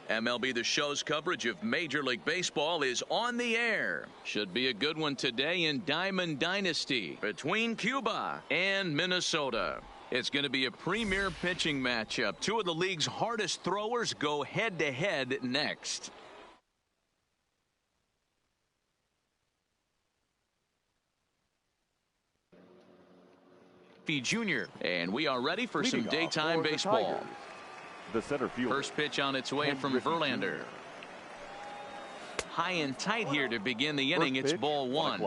MLB The Show's coverage of Major League Baseball is on the air. Should be a good one today in Diamond Dynasty between Cuba and Minnesota. It's going to be a premier pitching matchup. Two of the league's hardest throwers go head-to-head next. Jr. And we are ready for some daytime baseball. The center fielder. First pitch on its way from Verlander. High and tight here to begin the inning. It's ball one.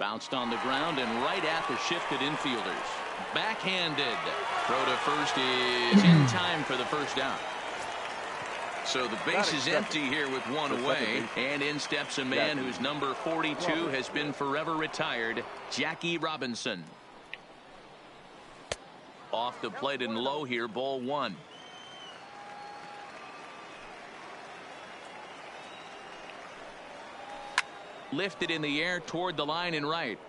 Bounced on the ground and right at the shifted infielders. Backhanded. Throw to first is in time for the first out. So the base is empty here with one away, and in steps a man whose number 42 has been forever retired, Jackie Robinson. Off the plate and low here, ball one. Lifted in the air toward the line and right,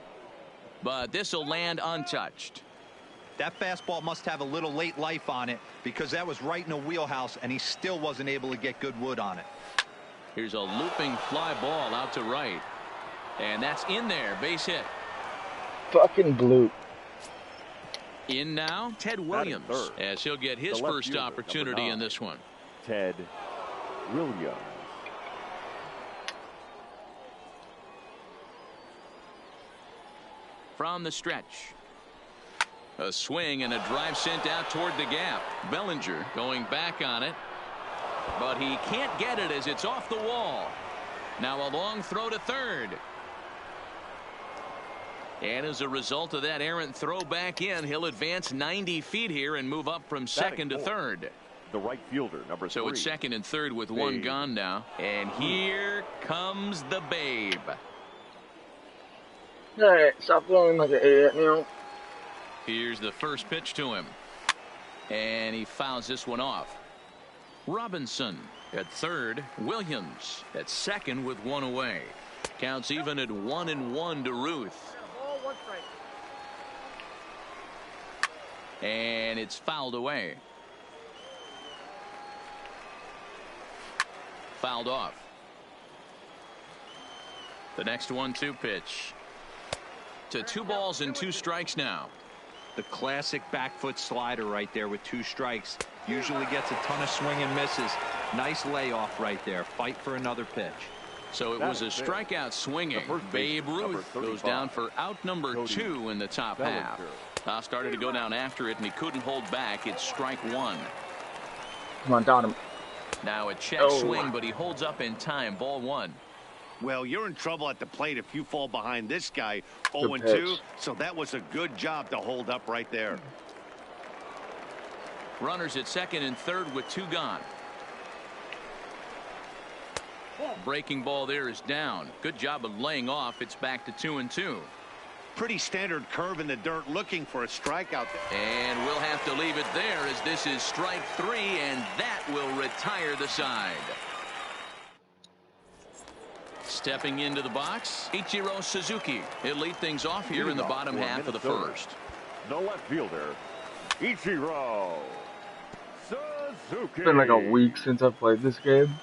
but this will land untouched. That fastball must have a little late life on it because that was right in the wheelhouse and he still wasn't able to get good wood on it. Here's a looping fly ball out to right, and that's in there. Base hit. Fucking blue. In now, Ted Williams, as he'll get his first opportunity in this one. Ted Williams. From the stretch. A swing and a drive sent out toward the gap. Bellinger going back on it, but he can't get it as it's off the wall. Now a long throw to third. And as a result of that errant throw back in, he'll advance 90 feet here and move up from second to third. The right fielder, number 3. So it's second and third with one gone now. And here comes the Babe. All right, stop feeling like an idiot now. Here's the first pitch to him, and he fouls this one off. Robinson at third, Williams at second with one away. Counts even at 1-1 to Ruth. And it's fouled away. Fouled off. The next 1-2 pitch. To 2 balls and 2 strikes now. The classic back foot slider right there with 2 strikes. Usually gets a ton of swing and misses. Nice layoff right there. Fight for another pitch. So it was a strikeout swinging. Babe Ruth goes down for out number 2 in the top half. Started to go down after it, and he couldn't hold back. It's strike 1. Come on, down him. Now a check swing, but he holds up in time. Ball 1. Well, you're in trouble at the plate if you fall behind this guy 0-2, so that was a good job to hold up right there. Runners at second and third with 2 gone. Breaking ball there is down. Good job of laying off. It's back to 2-2. Pretty standard curve in the dirt, looking for a strikeout. And we'll have to leave it there as this is strike 3, and that will retire the side. Stepping into the box, Ichiro Suzuki. He'll lead things off here in the bottom half of the first. The left fielder, Ichiro Suzuki. It's been like a week since I played this game.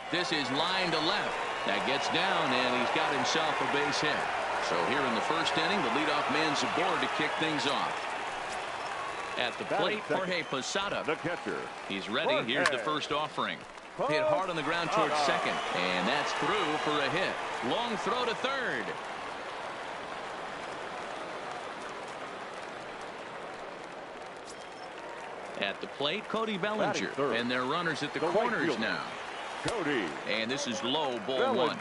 This is line to left. That gets down, and he's got himself a base hit. So here in the first inning, the leadoff man's aboard to kick things off. At the plate, Jorge Posada. The catcher. He's ready. Here's the first offering. Hit hard on the ground towards second. And that's through for a hit. Long throw to third. At the plate, Cody Bellinger. And their runners at the corners now. Cody. And this is low, ball 1.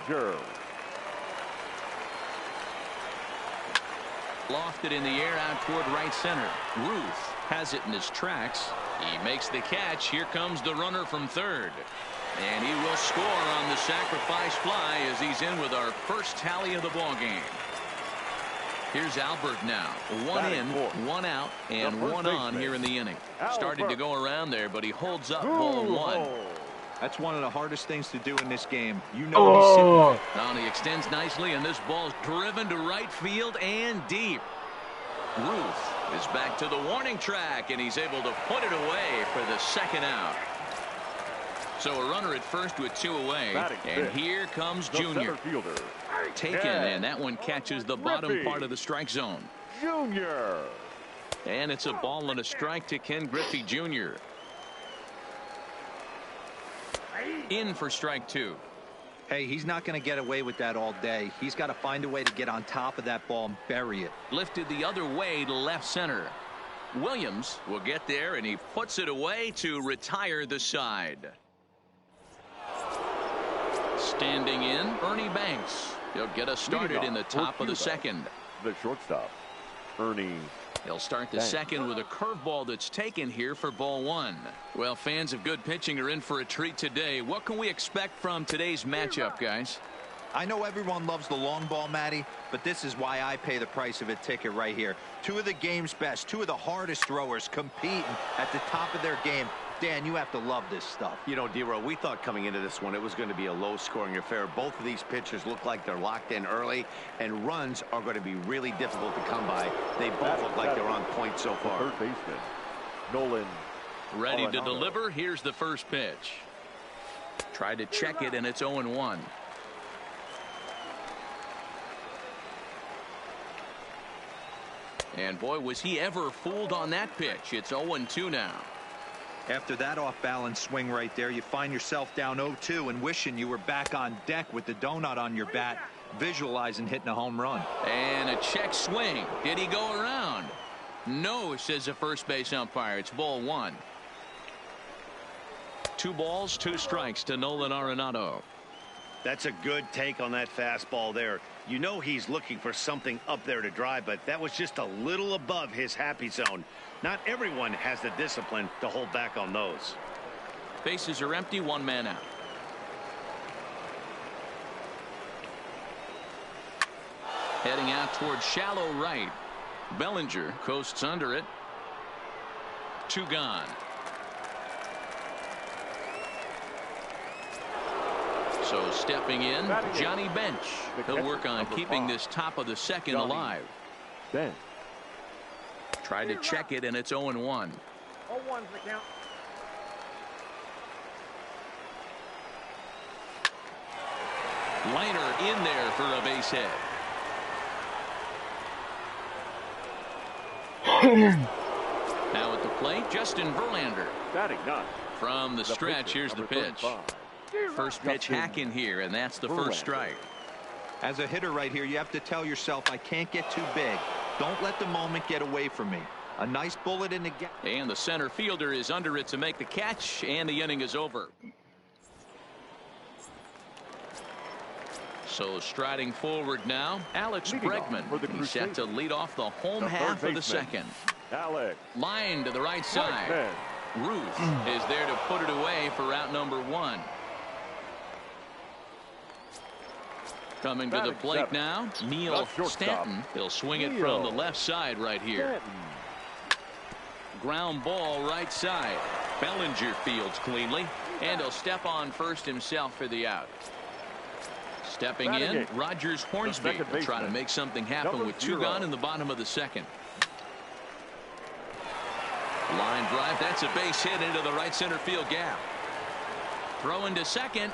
Lofted in the air out toward right center. Ruth has it in his tracks. He makes the catch. Here comes the runner from third. And he will score on the sacrifice fly as he's in with our first tally of the ball game. Here's Albert now. 1 in, 1 out, and 1 on here in the inning. Started to go around there, but he holds up ball 1. That's one of the hardest things to do in this game. You know he's sitting. Oh, and he extends nicely, and this ball's driven to right field and deep. Ruth is back to the warning track, and he's able to put it away for the second out. So a runner at first with 2 away, and here comes Junior. Taken, and that one catches the bottom part of the strike zone. Junior. And it's a ball and a strike to Ken Griffey Jr. In for strike 2. Hey, he's not going to get away with that all day. He's got to find a way to get on top of that ball and bury it. Lifted the other way to left center. Williams will get there, and he puts it away to retire the side. Standing in, Ernie Banks. He'll get us started in the top of the second. The shortstop, Ernie. He'll start the second with a curveball that's taken here for ball 1. Well, fans of good pitching are in for a treat today. What can we expect from today's matchup, guys? I know everyone loves the long ball, Matty, but this is why I pay the price of a ticket right here. 2 of the game's best, 2 of the hardest throwers competing at the top of their game. Dan, you have to love this stuff. You know, D-Row, we thought coming into this one it was going to be a low-scoring affair. Both of these pitchers look like they're locked in early, and runs are going to be really difficult to come by. They both look like they're on point so far. Third baseman, Nolan. Ready to deliver. Here's the first pitch. Tried to check it, and it's 0-1. And boy, was he ever fooled on that pitch. It's 0-2 now. After that off-balance swing right there, you find yourself down 0-2 and wishing you were back on deck with the donut on your bat, visualizing hitting a home run. And a check swing. Did he go around? No, says the first base umpire. It's ball 1. 2 balls, 2 strikes to Nolan Arenado. That's a good take on that fastball there. You know he's looking for something up there to drive, but that was just a little above his happy zone. Not everyone has the discipline to hold back on those. Bases are empty, 1 man out. Heading out towards shallow right. Bellinger coasts under it. 2 gone. So stepping in, Johnny Bench. He'll work on keeping this top of the second alive. Bench. Tried to check it, and it's 0-1. 0-1's the count. Liner in there for a base hit. Now at the plate, Justin Verlander. Batting ninth. From the stretch, here's the pitch. First pitch hacking here, and that's the first strike. As a hitter right here, you have to tell yourself, I can't get too big. Don't let the moment get away from me. A nice bullet in the gap. And the center fielder is under it to make the catch, and the inning is over. So striding forward now, Alex Bregman. He's set to lead off the home half of the second. Alex. Line to the right side. Ruth is there to put it away for out number 1. Coming to the plate now, Neil Stanton. He'll swing it from the left side right here. Ground ball right side. Bellinger fields cleanly, and he'll step on first himself for the out. Stepping in, Rogers Hornsby will try to make something happen with 2 gone in the bottom of the second. Line drive, that's a base hit into the right center field gap. Throwing to second.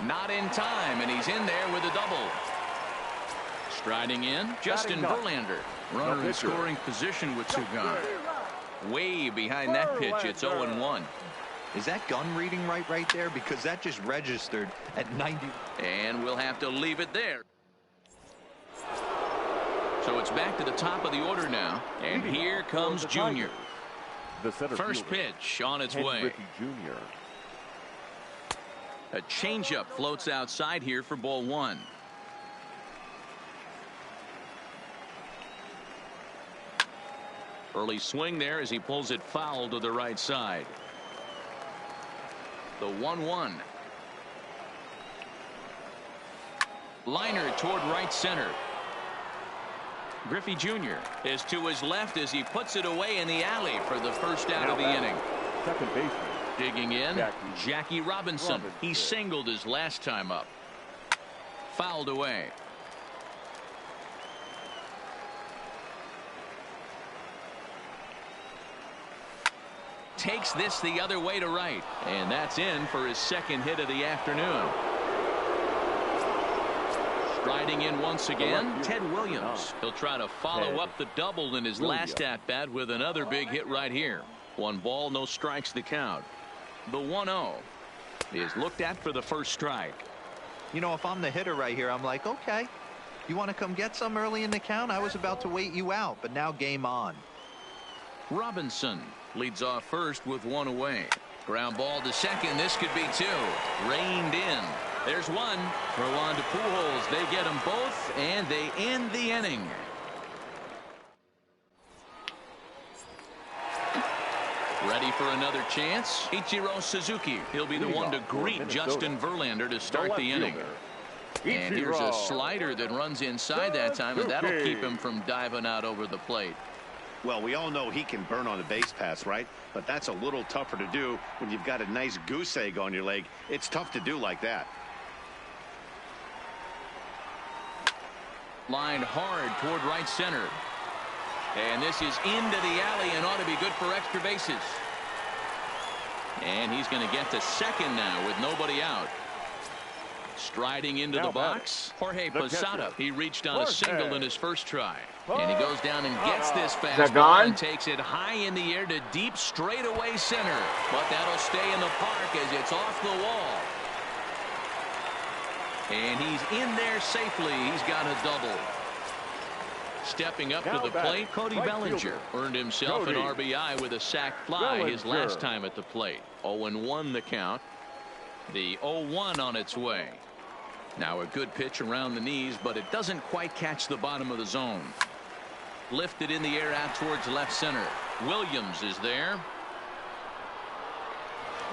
Not in time, and he's in there with a double. Striding in, Justin Verlander. Runner in scoring position with 2 gone. Way behind that pitch, it's 0-1. Is that gun reading right there? Because that just registered at 90. And we'll have to leave it there. So it's back to the top of the order now. And here comes Junior. First pitch on its way. Junior. A changeup floats outside here for ball 1. Early swing there as he pulls it foul to the right side. The 1-1. Liner toward right center. Griffey Jr. is to his left as he puts it away in the alley for the first out of the inning. Second baseman, Digging in, Jackie Robinson. He singled his last time up. Fouled away. Takes this the other way to right. And that's in for his second hit of the afternoon. Striding in once again, Ted Williams. He'll try to follow up the double in his last at-bat with another big hit right here. 1 ball, no strikes the count. The 1-0 is looked at for the first strike. You know, if I'm the hitter right here, I'm like, okay, you want to come get some early in the count? I was about to wait you out, but now game on. Robinson leads off first with 1 away. Ground ball to second. This could be 2. Reined in. There's 1. Throw on to Pujols. They get them both, and they end the inning. Ready for another chance? Ichiro Suzuki. He'll be the one to greet Justin Verlander to start the inning. And here's a slider that runs inside that time, and that'll keep him from diving out over the plate. Well, we all know he can burn on the base pass, right? But that's a little tougher to do when you've got a nice goose egg on your leg. It's tough to do like that. Lined hard toward right center. And this is into the alley and ought to be good for extra bases. And he's going to get to second now with nobody out. Striding into the box, Jorge Posada. He reached on a single in his first try. And he goes down and gets this fastball and takes it high in the air to deep straightaway center. But that'll stay in the park as it's off the wall. And he's in there safely. He's got a double. Stepping up to the plate, Cody Bellinger earned himself an RBI with a sac fly his last time at the plate. 0-1 the count. The 0-1 on its way. Now a good pitch around the knees, but it doesn't quite catch the bottom of the zone. Lifted in the air out towards left center. Williams is there.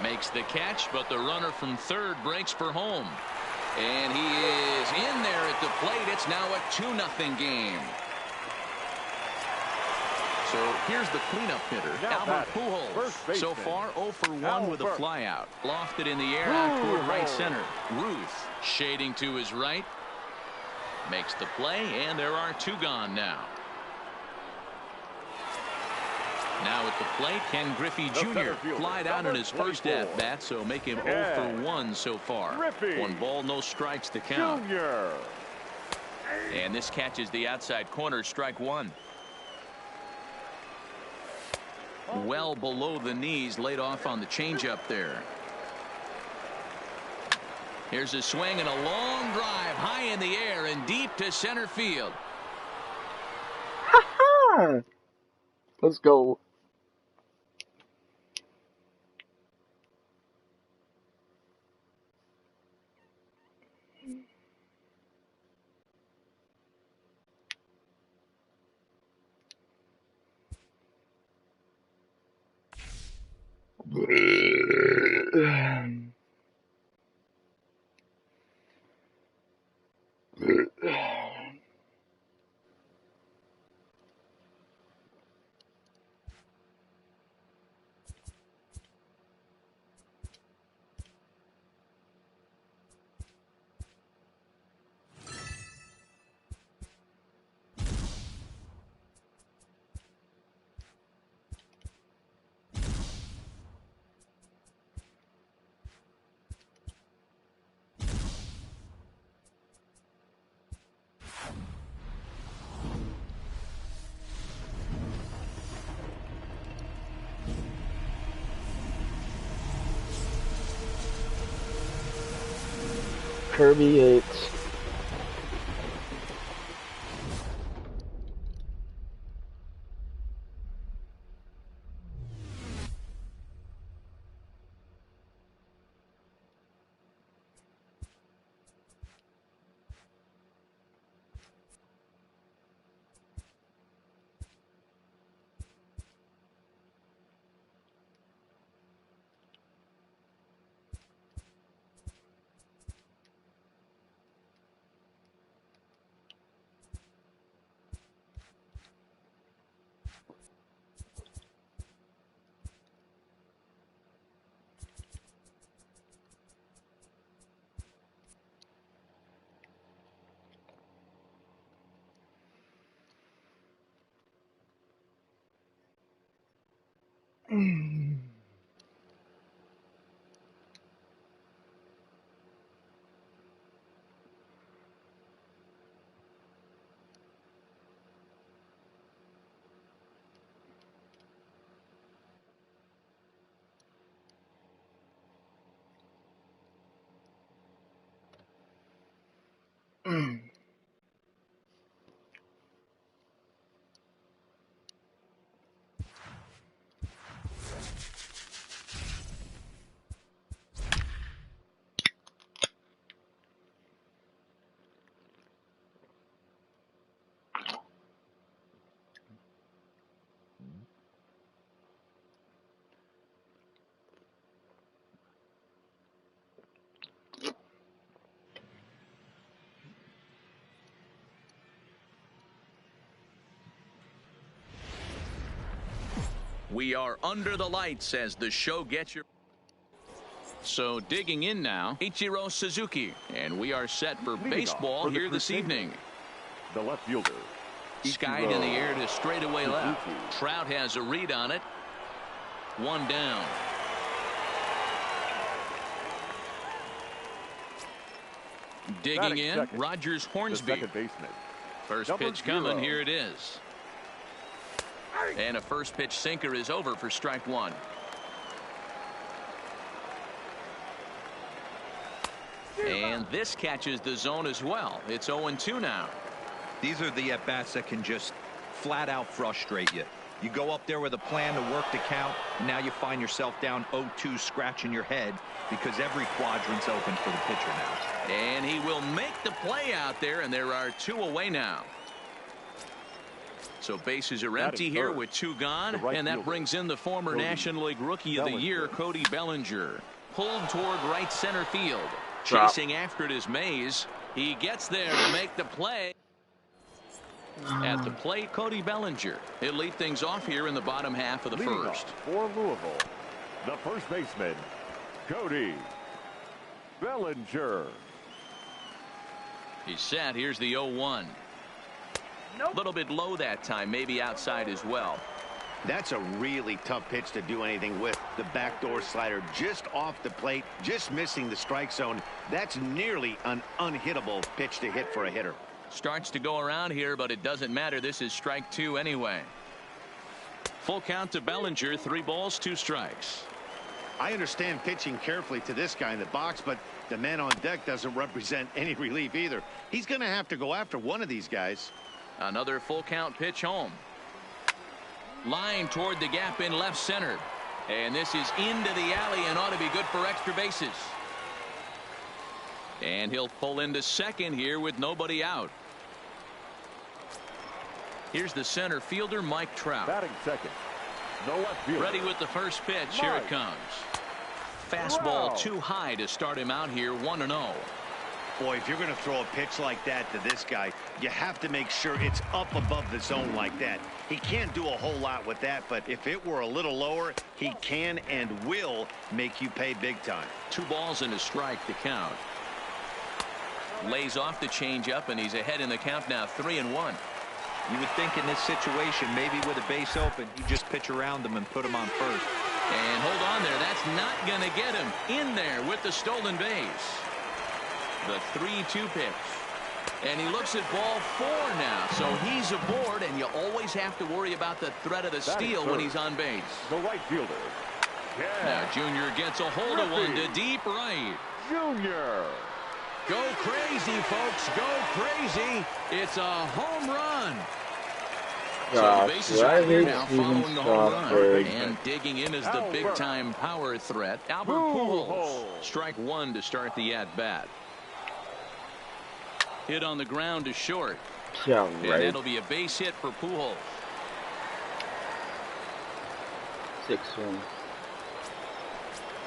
Makes the catch, but the runner from third breaks for home. And he is in there at the plate. It's now a 2-0 game. So here's the cleanup hitter, Albert Pujols. So far 0 for 1 with a flyout. Lofted in the air out toward right center. Ruth shading to his right. Makes the play, and there are 2 gone now. Now at the plate, Ken Griffey Jr. flied out in his first at-bat, so make him 0 for 1 so far. 1 ball, no strikes to count. And this catches the outside corner, strike 1. Well below the knees, laid off on the changeup there. Here's a swing and a long drive high in the air and deep to center field. Let's go. Kirby Yates. We are under the lights as the show gets your... So digging in now, Ichiro Suzuki. And we are set for baseball here this evening. The left fielder. Skied in the air to straightaway left. Trout has a read on it. One down. Digging in, second. Rogers Hornsby. Second baseman. First pitch coming. Here it is. And a first pitch sinker is over for strike one. And this catches the zone as well. It's 0-2 now. These are the at-bats that can just flat out frustrate you. You go up there with a plan to work the count, and now you find yourself down 0-2 scratching your head because every quadrant's open for the pitcher now. And he will make the play out there, and there are two away now. So bases are empty here with two gone, and that brings in the former National League Rookie of the Year, Cody Bellinger. Pulled toward right center field. Chasing after it is Mays. He gets there to make the play. At the plate, Cody Bellinger. He'll lead things off here in the bottom half of the first. For Louisville, the first baseman, Cody Bellinger. He's set. Here's the 0-1. A little bit low that time, maybe outside as well. That's a really tough pitch to do anything with. The backdoor slider just off the plate, just missing the strike zone. That's nearly an unhittable pitch to hit for a hitter. Starts to go around here, but it doesn't matter. This is strike two anyway. Full count to Bellinger. 3 balls, 2 strikes. I understand pitching carefully to this guy in the box, but the man on deck doesn't represent any relief either. He's going to have to go after one of these guys. Another full count pitch home. Line toward the gap in left center. And this is into the alley and ought to be good for extra bases. And he'll pull into second here with nobody out. Here's the center fielder, Mike Trout. Batting second. The left fielder. Ready with the first pitch. Here it comes. Fastball too high to start him out here. 1-0. Boy, if you're going to throw a pitch like that to this guy, you have to make sure it's up above the zone like that. He can't do a whole lot with that, but if it were a little lower, he can and will make you pay big time. 2 balls and a strike to count. Lays off the changeup, and he's ahead in the count now, 3-1. You would think in this situation, maybe with a base open, you just pitch around them and put them on first. And hold on there. That's not going to get him in there with the stolen base. The 3-2 pitch. And he looks at ball 4 now. So he's aboard, and you always have to worry about the threat of the steal when he's on base. The right fielder. Now Junior gets a hold of one to deep right. Junior. Go crazy, folks. Go crazy. It's a home run. So the bases are clear now following the home run. And digging in is the big-time power threat, Albert Pujols. Strike 1 to start the at-bat. Hit on the ground to short. Yeah, right. And that'll be a base hit for Pujols. 6-1.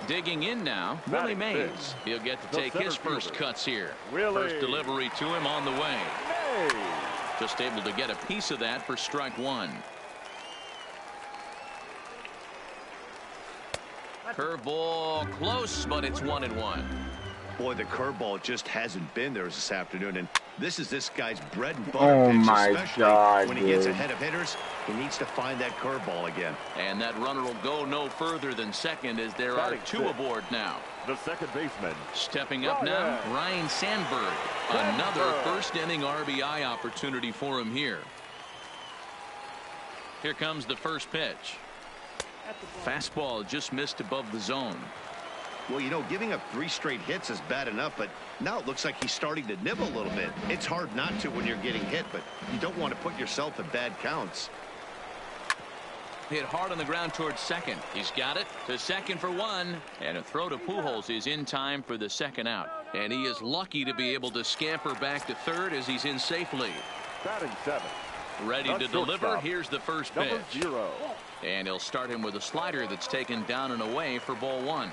Digging in now, Willie Mays. He'll get to take his first cuts here. First delivery to him on the way. Just able to get a piece of that for strike 1. Curveball close, but it's 1-1. Boy, the curveball just hasn't been there this afternoon, and this is this guy's bread and butter pitch, especially when he gets ahead of hitters. He needs to find that curveball again. And that runner will go no further than second as there are two aboard now. The second baseman. Stepping up now, Ryan Sandberg. Another first-inning RBI opportunity for him here. Here comes the first pitch. Fastball just missed above the zone. Well, you know, giving up 3 straight hits is bad enough, but now it looks like he's starting to nibble a little bit. It's hard not to when you're getting hit, but you don't want to put yourself in bad counts. Hit hard on the ground towards second. He's got it to second for 1. And a throw to Pujols is in time for the second out. And he is lucky to be able to scamper back to third as he's in safely. Batting 7. Ready to deliver. Here's the first pitch. Number 0. And he'll start him with a slider that's taken down and away for ball 1.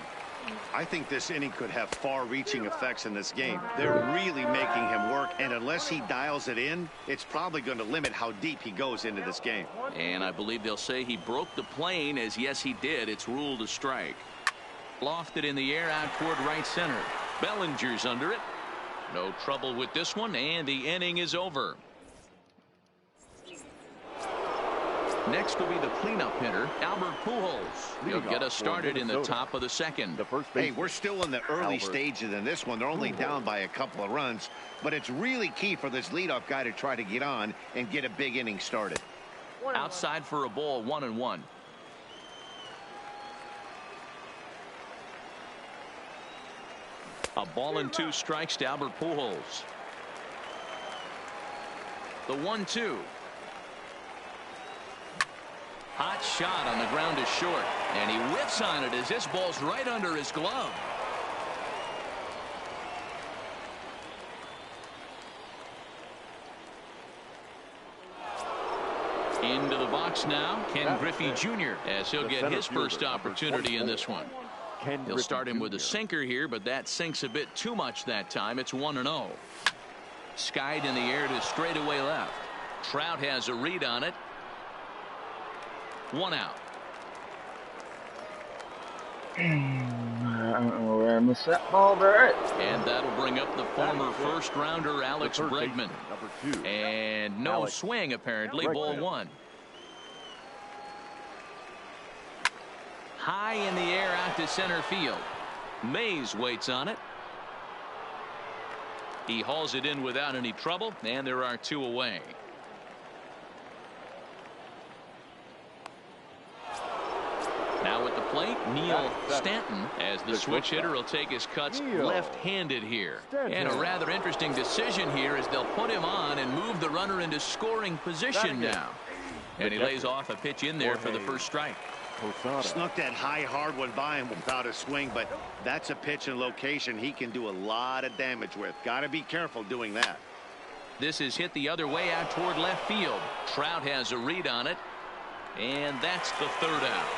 I think this inning could have far-reaching effects in this game. They're really making him work, and unless he dials it in, it's probably going to limit how deep he goes into this game. And I believe they'll say he broke the plane, as yes he did. It's ruled a strike. Lofted in the air out toward right center. Bellinger's under it. No trouble with this one, and the inning is over. Next will be the cleanup hitter, Albert Pujols. He'll get us started in the top of the second. Hey, we're still in the early stages in this one. They're only down by a couple of runs, but it's really key for this leadoff guy to try to get on and get a big inning started. Outside for a ball, 1-1. A ball and 2 strikes to Albert Pujols. The 1-2. Hot shot on the ground is short, and he whiffs on it as this ball's right under his glove. Into the box now, Ken Griffey Jr. as he'll get his first opportunity in this one. He'll start him with a sinker here, but that sinks a bit too much that time. It's 1-0. Skied in the air to straightaway left. Trout has a read on it. 1 out. I don't know where I missed that ball, but And that'll bring up the former first-rounder Alex Bregman. And no swing, apparently. Ball 1. High in the air out to center field. Mays waits on it. He hauls it in without any trouble, and there are 2 away. Now at the plate, Neil Stanton, as the switch hitter will take his cuts left-handed here. And a rather interesting decision here as they'll put him on and move the runner into scoring position now. And he lays off a pitch in there for the first strike. Snuck that high hard one by him without a swing, but that's a pitch and location he can do a lot of damage with. Got to be careful doing that. This is hit the other way out toward left field. Trout has a read on it, and that's the third out.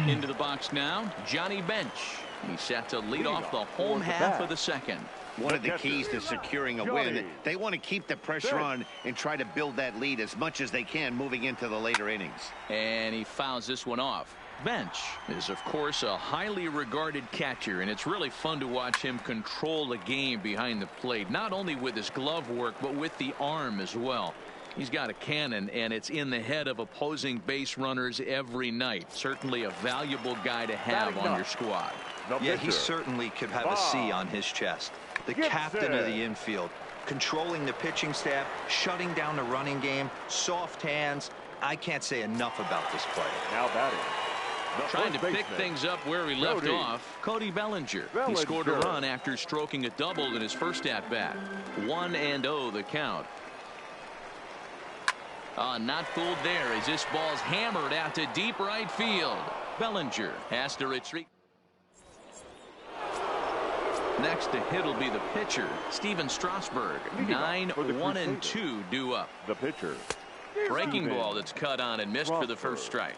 Into the box now, Johnny Bench. He's set to lead off the home half of the second. One of the keys to securing a win, they want to keep the pressure on and try to build that lead as much as they can moving into the later innings. And he fouls this one off. Bench is, of course, a highly regarded catcher, and it's really fun to watch him control the game behind the plate, not only with his glove work, but with the arm as well. He's got a cannon, and it's in the head of opposing base runners every night. Certainly a valuable guy to have on your squad. Yeah, he certainly could have a C on his chest. The captain of the infield, controlling the pitching staff, shutting down the running game, soft hands. I can't say enough about this player. Now batting. Trying to pick things up where he left off, Cody Bellinger. He scored a run after stroking a double in his first at-bat. 1-0 the count. Not fooled there as this ball's hammered out to deep right field. Bellinger has to retreat. Next to hit will be the pitcher, Steven Strasburg. 9-1-2 due up. The pitcher. Breaking ball that's cut on and missed for the first strike.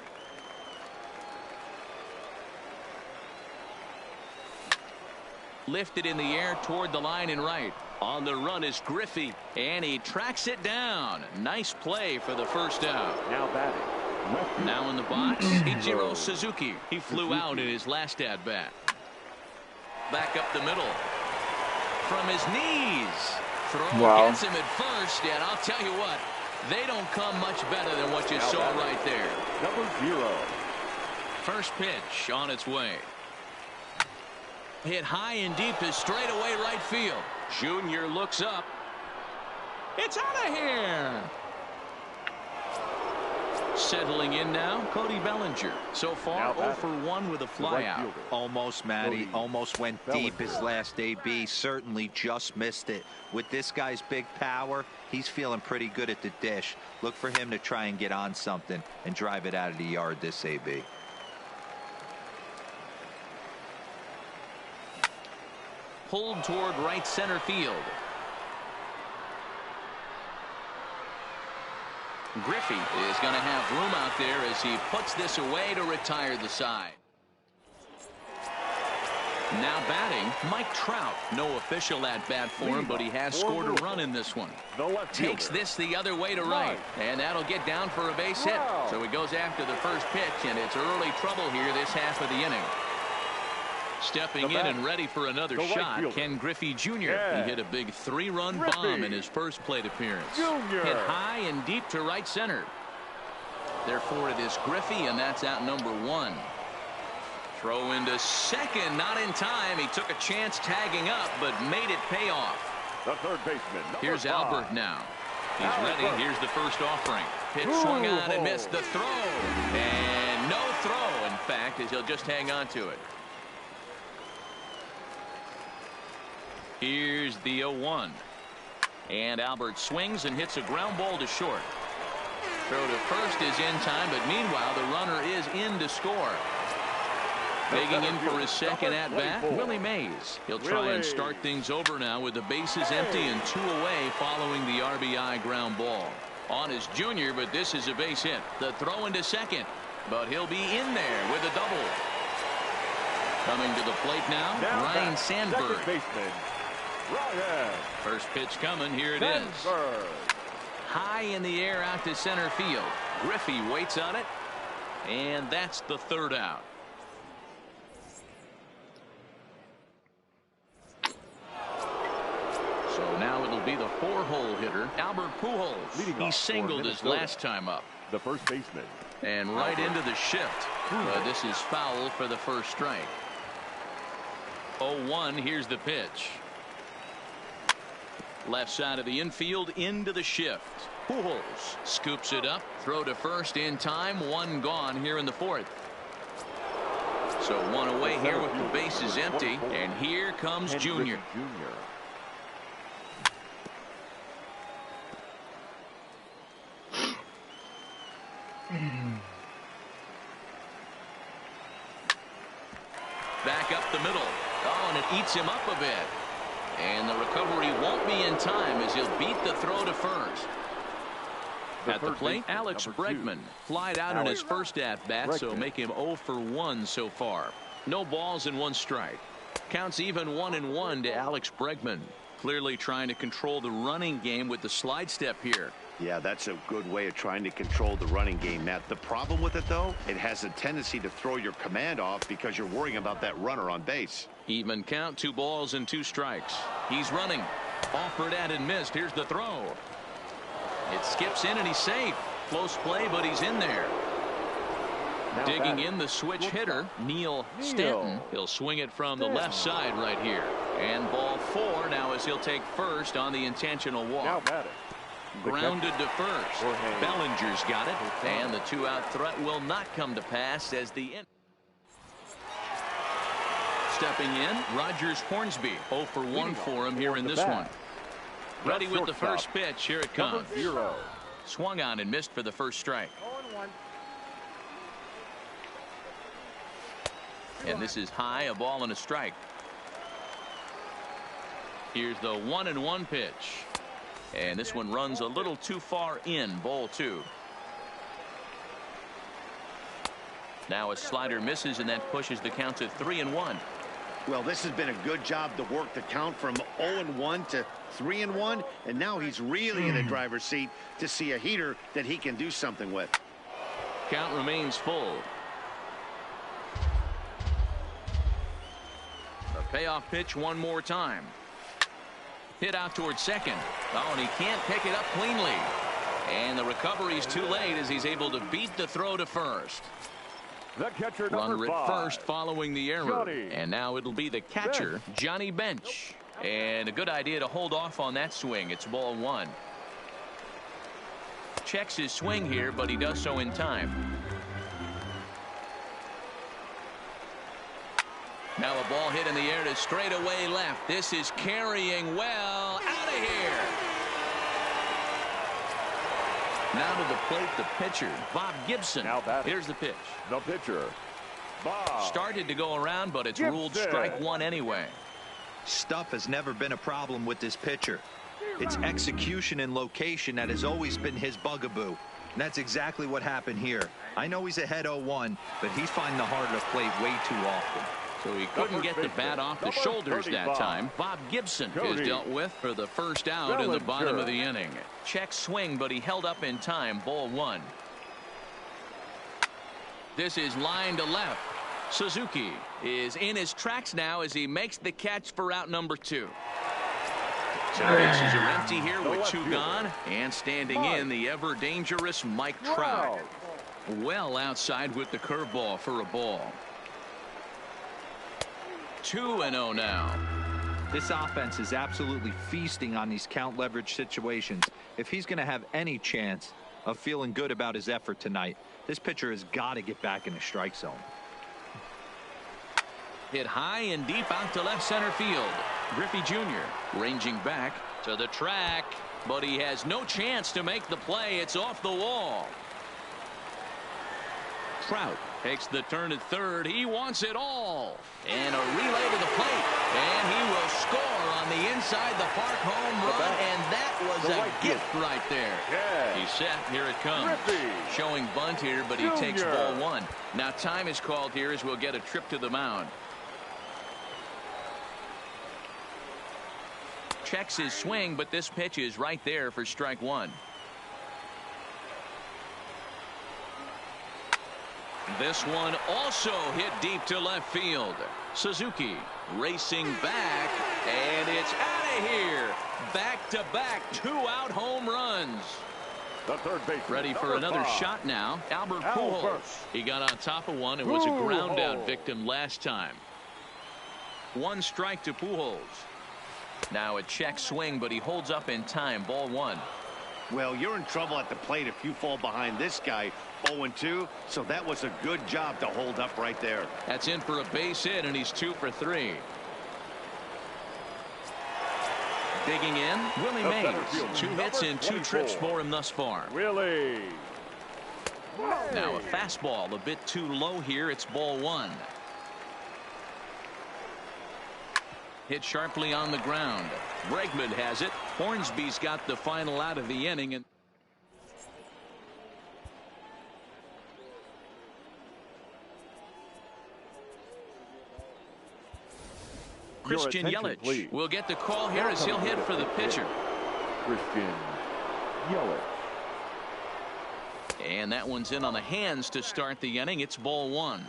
Lifted in the air toward the line and right. On the run is Griffey, and he tracks it down. Nice play for the first out. Now batting. Now in the box, Ichiro Suzuki. He flew out in his last at-bat. Back up the middle. From his knees. throw Wow. gets him at first, and I'll tell you what, they don't come much better than what you saw right there. Number 0. First pitch on its way. Hit high and deep to straightaway right field. Junior looks up. It's out of here. Settling in now, Cody Bellinger. So far, 0 for 1 with a flyout. Almost, Matty. Almost went deep his last AB. Certainly just missed it. With this guy's big power, he's feeling pretty good at the dish. Look for him to try and get on something and drive it out of the yard this AB. Pulled toward right center field. Griffey is going to have room out there as he puts this away to retire the side. Now batting, Mike Trout. No official at bat for him, but he has scored a run in this one. Takes this the other way to right, and that'll get down for a base hit. So he goes after the first pitch, and it's early trouble here this half of the inning. Stepping in and ready for another shot, Ken Griffey Jr. He hit a big 3-run bomb in his first plate appearance. Hit high and deep to right center. Therefore, it is Griffey, and that's out number 1. Throw into second, not in time. He took a chance tagging up, but made it pay off. The third baseman. Here's Albert now. He's ready. Here's the first offering. Pitch swung on and missed the throw. And no throw, in fact, as he'll just hang on to it. Here's the 0-1. And Albert swings and hits a ground ball to short. Throw to first is in time, but meanwhile, the runner is in to score. Digging in for his second at-bat, Willie Mays. He'll try and start things over now with the bases empty and 2 away following the RBI ground ball. On his Junior, but this is a base hit. The throw into second, but he'll be in there with a double. Coming to the plate now Ryan Sandberg. First pitch coming. Here it is. High in the air out to center field. Griffey waits on it, and that's the third out. So now it'll be the 4-hole hitter, Albert Pujols. He singled his last time up. The first baseman. And right into the shift. But this is foul for the first strike. 0-1. Here's the pitch. Left side of the infield into the shift. Pujols scoops it up. Throw to first in time. 1 gone here in the 4th. So 1 away here with the bases empty. And here comes Junior. Back up the middle. Oh, and it eats him up a bit. And the recovery won't be in time as he'll beat the throw to first. At the plate, Alex Bregman flied out in his first at-bat, so make him 0 for 1 so far. No balls and 1 strike. Counts even 1-1 to Alex Bregman. Clearly trying to control the running game with the slide step here. Yeah, that's a good way of trying to control the running game, Matt. The problem with it, though, it has a tendency to throw your command off because you're worrying about that runner on base. Even count, 2 balls and 2 strikes. He's running. Offered at and missed. Here's the throw. It skips in and he's safe. Close play, but he's in there. Now digging in the switch hitter, Neil Stanton. He'll swing it from the left side right here. And ball 4 now as he'll take first on the intentional walk. Grounded to first. Bellinger's got it. And the 2-out threat will not come to pass as the stepping in, Rogers Hornsby. 0 for 1 for him here in this one. Ready with the first pitch. Here it comes. Swung on and missed for the first strike. And this is high, a ball and a strike. Here's the 1-1 pitch. And this one runs a little too far in, ball 2. Now a slider misses, and that pushes the count to 3-1. Well, this has been a good job to work the count from 0-1 to 3-1, and now he's really in the driver's seat to see a heater that he can do something with. Count remains full. The payoff pitch one more time. Hit out towards second. Oh, and he can't pick it up cleanly. And the recovery's too late as he's able to beat the throw to first. The catcher, Runner number 5. at first following the error. Johnny And now it'll be the catcher, Bench. Johnny Bench. And a good idea to hold off on that swing. It's ball 1. Checks his swing here, but he does so in time. Now a ball hit in the air to straightaway left. This is carrying well. Out of here. Now to the plate, the pitcher, Bob Gibson. Now batting. Here's the pitch. The pitcher, Bob. Started to go around, but it's Gibson. ruled strike 1 anyway. Stuff has never been a problem with this pitcher. It's execution and location that has always been his bugaboo. And that's exactly what happened here. I know he's ahead 0-1, but he's finding the heart of the plate way too often. So he couldn't get the bat off the shoulders that time. Bob Gibson is dealt with for the first out in the bottom of the inning. Check swing, but he held up in time. Ball 1. This is line to left. Suzuki is in his tracks now as he makes the catch for out number 2. So bases are empty here with 2 gone. And standing in, the ever dangerous Mike Trout. Well outside with the curveball for a ball. 2-0 now. This offense is absolutely feasting on these count leverage situations. If he's going to have any chance of feeling good about his effort tonight, this pitcher has got to get back in the strike zone. Hit high and deep out to left center field. Griffey Jr. ranging back to the track, but he has no chance to make the play. It's off the wall. Trout takes the turn at third. He wants it all. And a relay to the plate. And he will score on the inside the park home run. And that was a gift right there. Yeah. He's set. Here it comes. Griffey Showing bunt here, but he Jr. takes ball 1. Now time is called here as we'll get a trip to the mound. Checks his swing, but this pitch is right there for strike 1. This one also hit deep to left field. Suzuki racing back, and it's out of here. Back-to-back 2-out home runs. The third baseman, Ready for number another 5. shot now. Albert Albert. Pujols. He got on top of one and was a ground-out victim last time. 1 strike to Pujols. Now a check swing, but he holds up in time. Ball 1. Well, you're in trouble at the plate if you fall behind this guy 0-2, so that was a good job to hold up right there. That's in for a base hit, and he's 2 for 3. Digging in, Willie Mays. 2 hits and 2 trips for him thus far. Willie. Now a fastball a bit too low here. It's ball 1. Hit sharply on the ground. Bregman has it. Hornsby's got the final out of the inning. And Christian attention, Yelich please. will get the call here as he'll hit for the pitcher. Christian Yelich. And that one's in on the hands to start the inning. It's ball 1.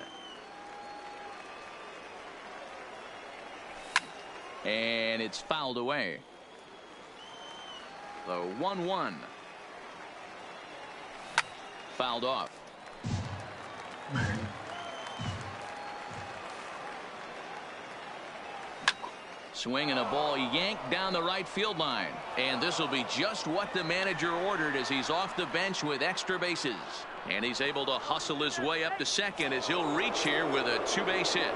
And it's fouled away. The 1-1. Fouled off. Swing and a ball yanked down the right field line. And this will be just what the manager ordered as he's off the bench with extra bases. And he's able to hustle his way up to second as he'll reach here with a 2-base hit.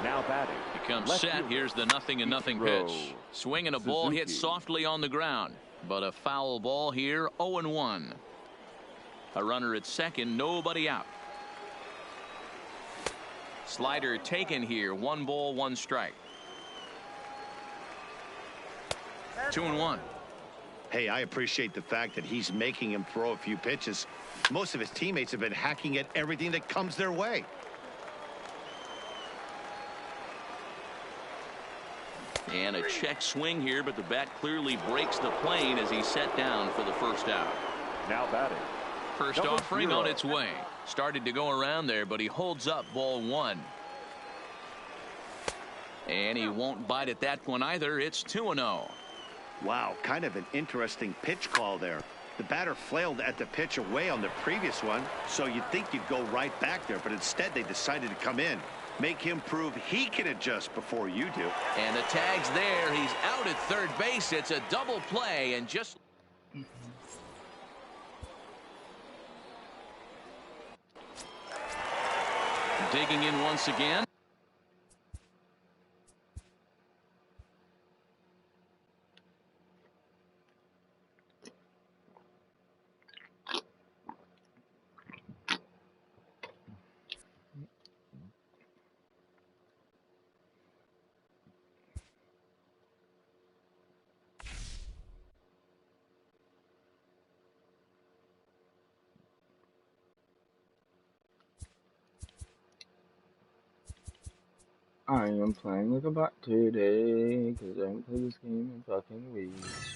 Now batting. He comes Left set. fielder, Here's the 0-0 pitch. Swing and a ball hit Suzuki. softly on the ground. But a foul ball here. 0-1. A runner at second. Nobody out. Slider taken here. 1 ball, 1 strike. 2-1. Hey, I appreciate the fact that he's making him throw a few pitches. Most of his teammates have been hacking at everything that comes their way. And a check swing here, but the bat clearly breaks the plane as he's set down for the first out. Now batting. First Number offering 0. on its way. Started to go around there, but he holds up ball 1. And he won't bite at that one either. It's 2-0. Wow, kind of an interesting pitch call there. The batter flailed at the pitch away on the previous one, so you'd think you'd go right back there, but instead they decided to come in. Make him prove he can adjust before you do. And the tag's there. He's out at third base. It's a double play, and just... Digging in once again. I am playing like a bot today, cause I haven't played this game in fucking weeks.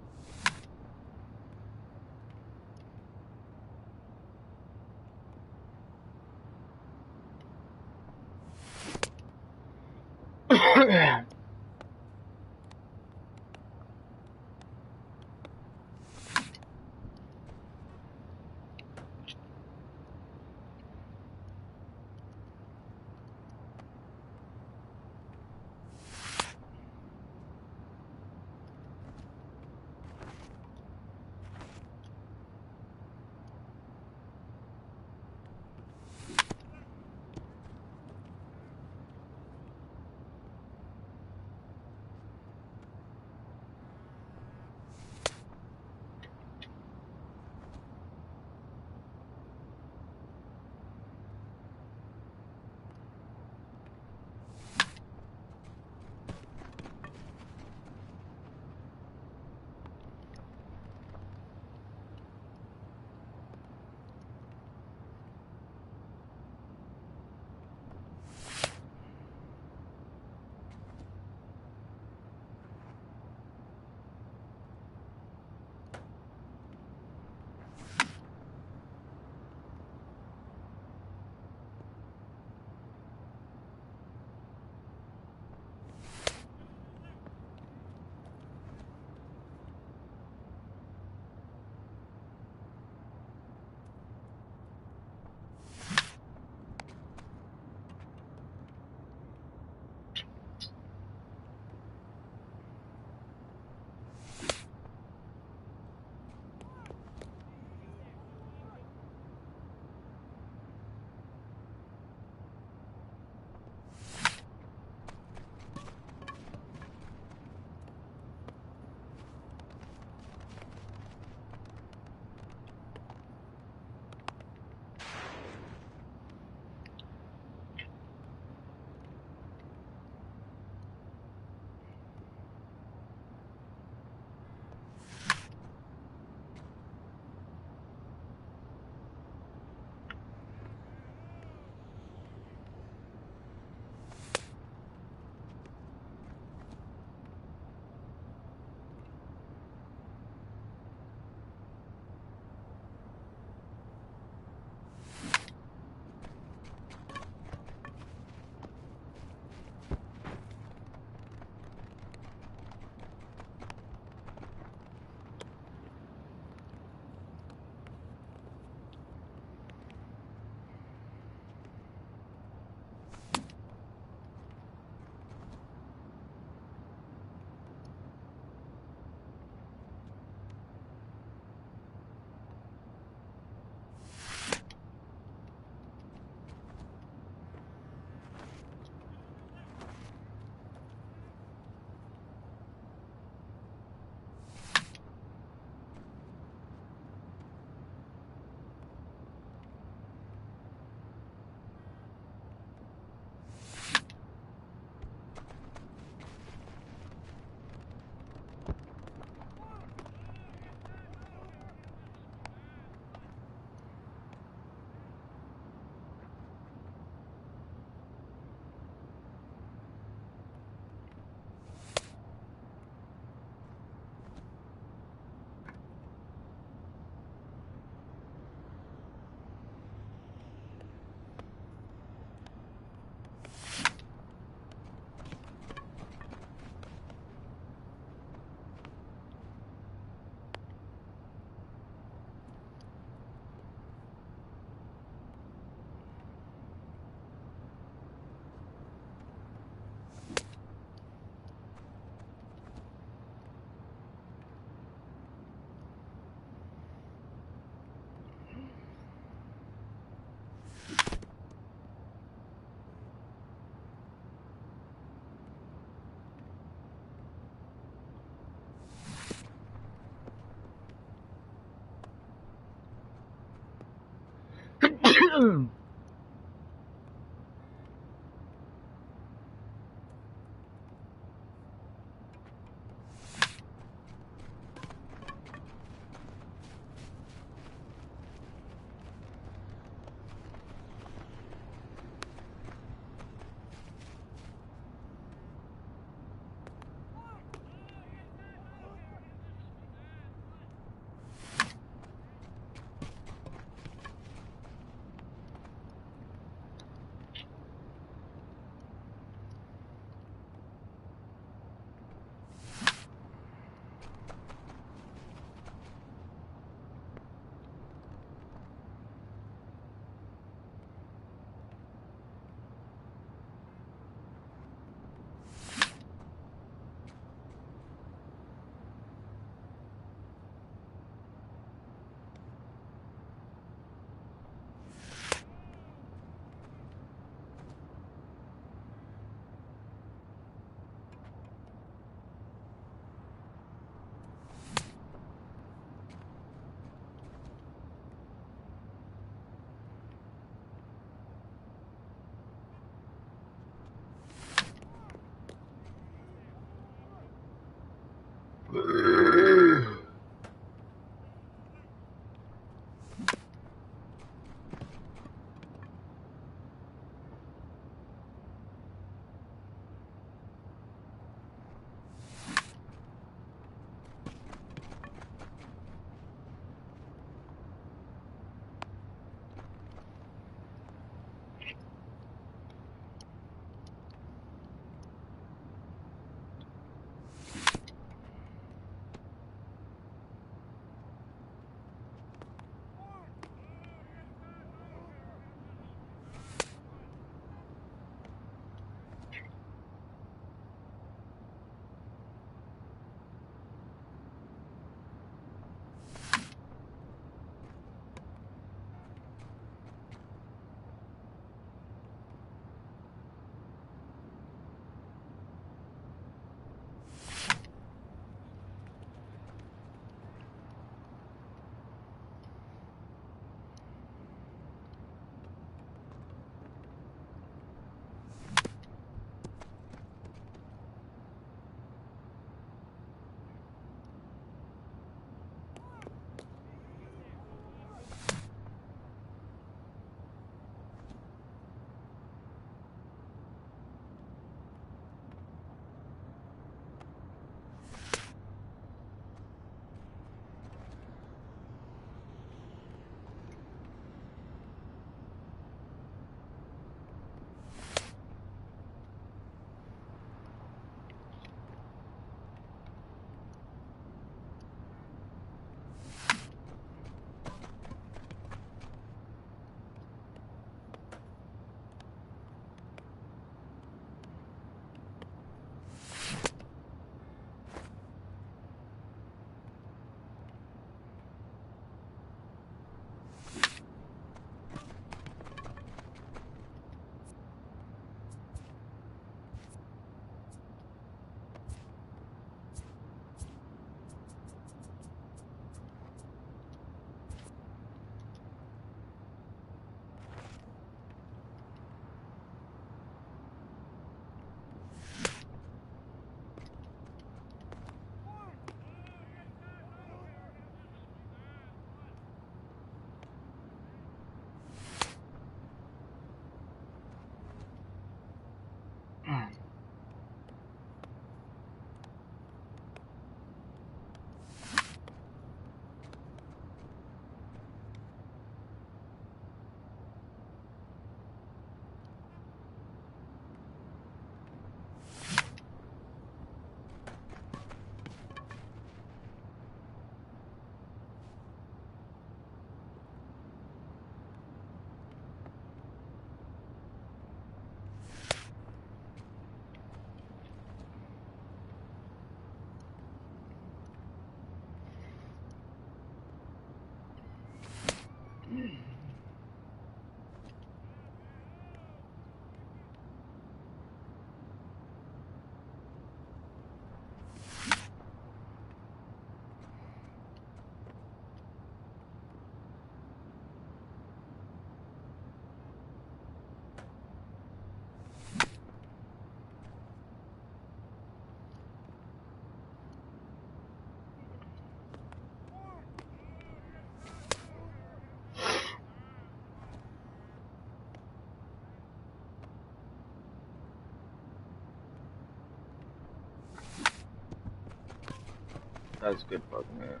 That's good fucking hit.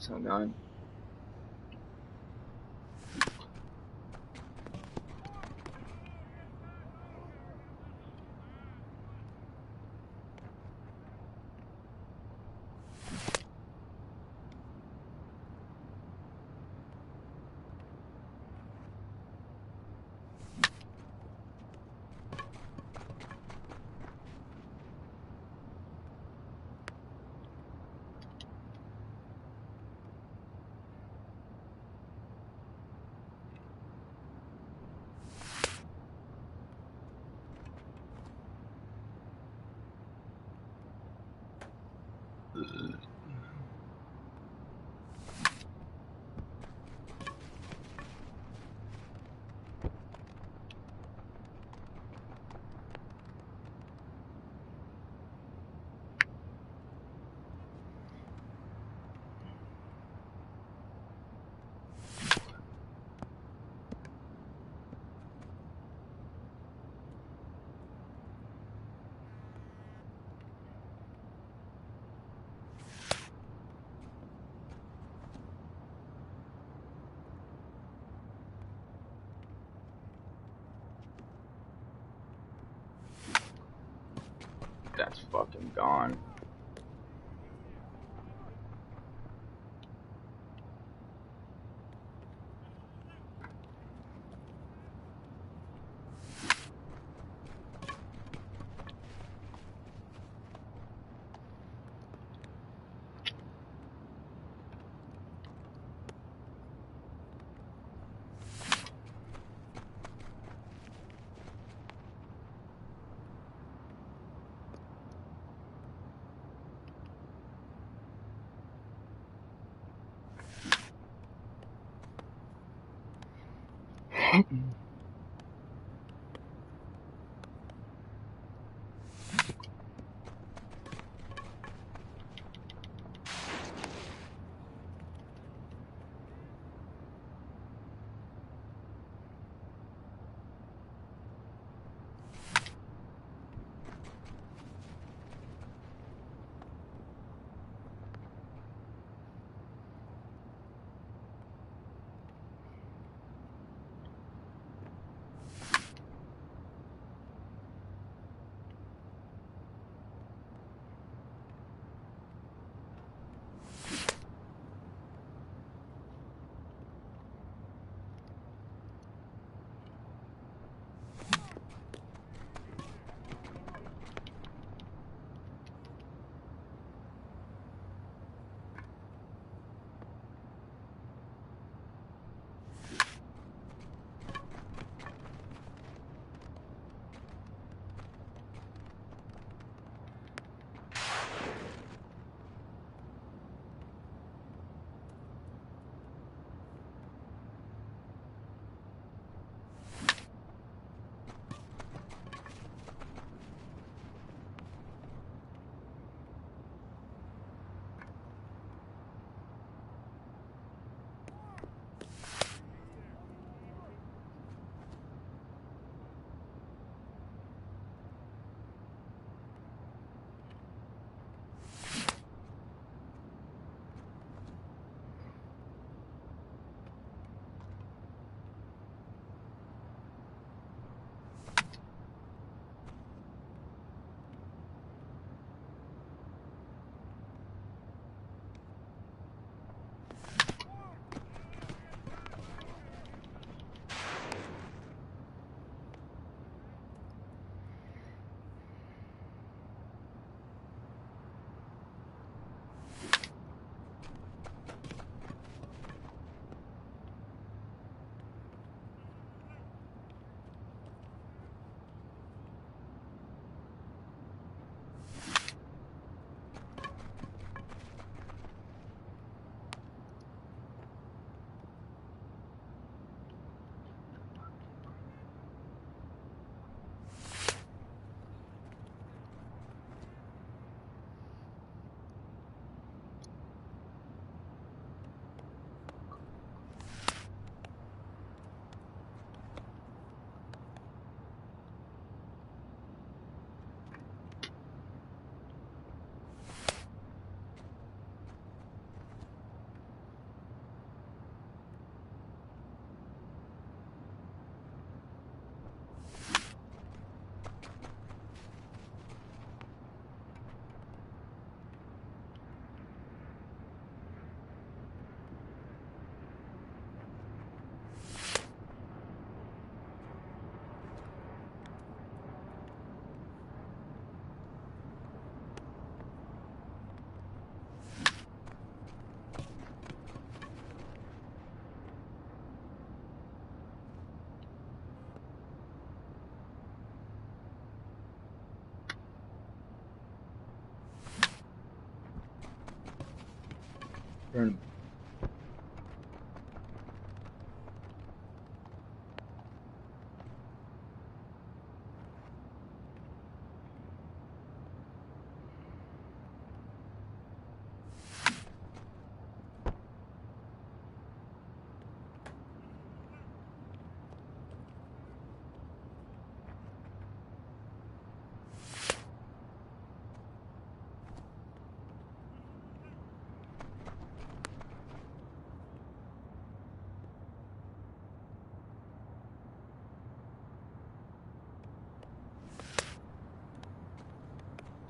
That's not going. That's fucking gone. Burn.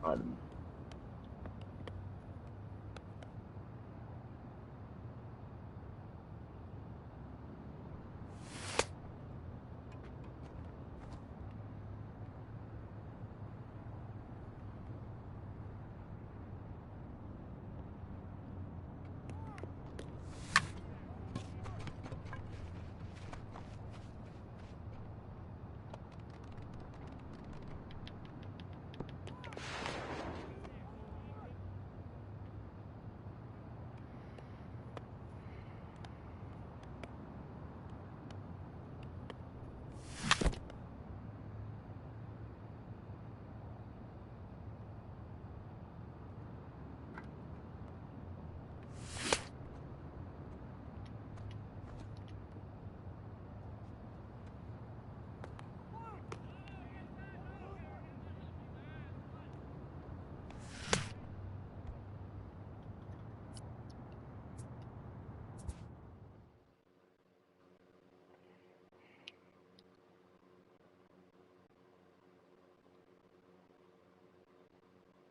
Item.